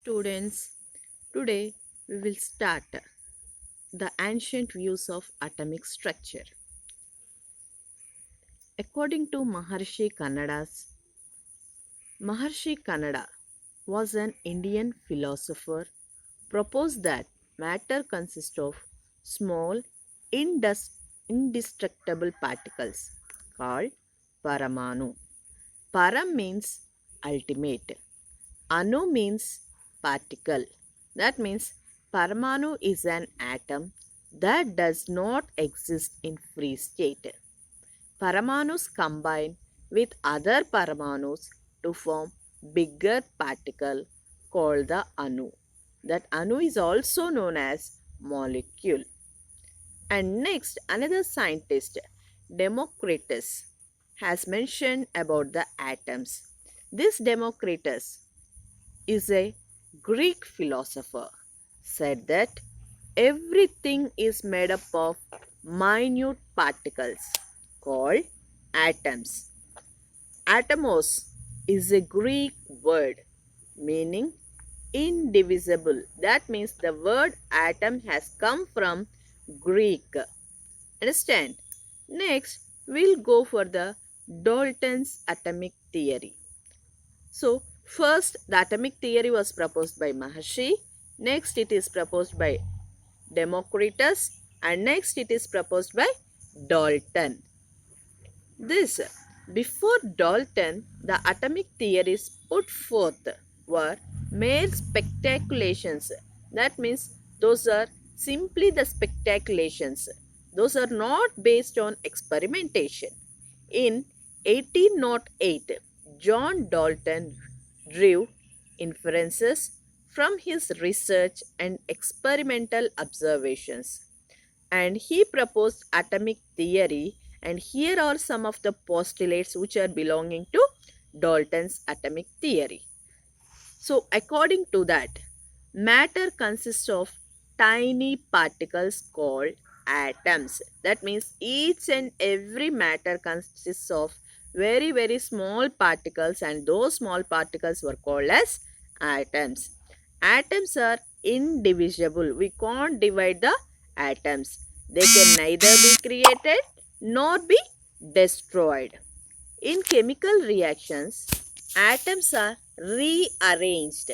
Students, today we will start the ancient views of atomic structure. According to Maharshi Kannada was an Indian philosopher proposed that matter consists of small indestructible particles called Paramanu. Param means ultimate. Anu means particle. That means Paramanu is an atom that does not exist in free state. Paramanus combine with other Paramanus to form bigger particle called the Anu. That Anu is also known as molecule. And next, another scientist, Democritus, has mentioned about the atoms. This Democritus is a Greek philosopher, said that everything is made up of minute particles called atoms. Atomos is a Greek word meaning indivisible. That means the word atom has come from Greek. Understand? Next, we'll go for the Dalton's atomic theory. So, first, the atomic theory was proposed by Maharshi. Next, it is proposed by Democritus. And next, it is proposed by Dalton. This, before Dalton, the atomic theories put forth were mere speculations. That means those are simply the speculations. Those are not based on experimentation. In 1808, John Dalton drew inferences from his research and experimental observations, and he proposed atomic theory, and here are some of the postulates which are belonging to Dalton's atomic theory. So according to that, matter consists of tiny particles called atoms. That means each and every matter consists of very small particles, and those small particles were called as atoms. Atoms are indivisible. We can't divide the atoms. They can neither be created nor be destroyed. In chemical reactions, atoms are rearranged,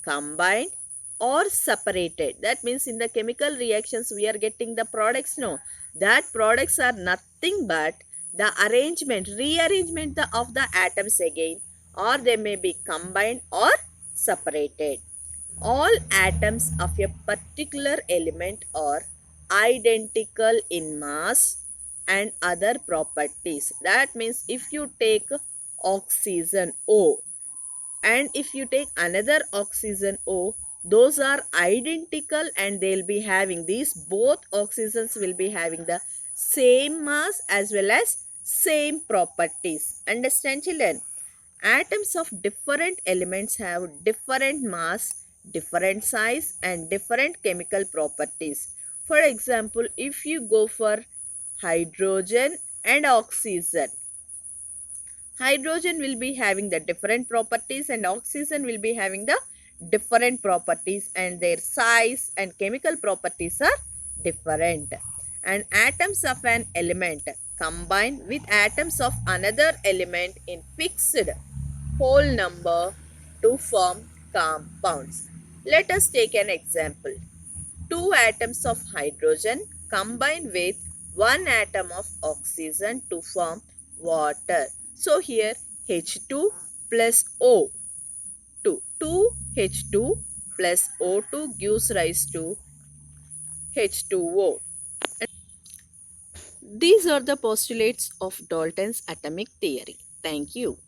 combined, or separated. That means in the chemical reactions we are getting the products. No, that products are nothing but the rearrangement of the atoms again, or they may be combined or separated. All atoms of a particular element are identical in mass and other properties. That means if you take oxygen O and if you take another oxygen O, those are identical, and they'll be having these both oxygens will be having the same mass as well as same properties. Understand, children? Atoms of different elements have different mass, different size, and different chemical properties. For example, if you go for hydrogen and oxygen, hydrogen will be having the different properties and oxygen will be having the different properties, and their size and chemical properties are different. And atoms of an element combine with atoms of another element in fixed whole number to form compounds. Let us take an example. Two atoms of hydrogen combine with one atom of oxygen to form water. So here H2 plus O2. 2H2 plus O2 gives rise to H2O. These are the postulates of Dalton's atomic theory. Thank you.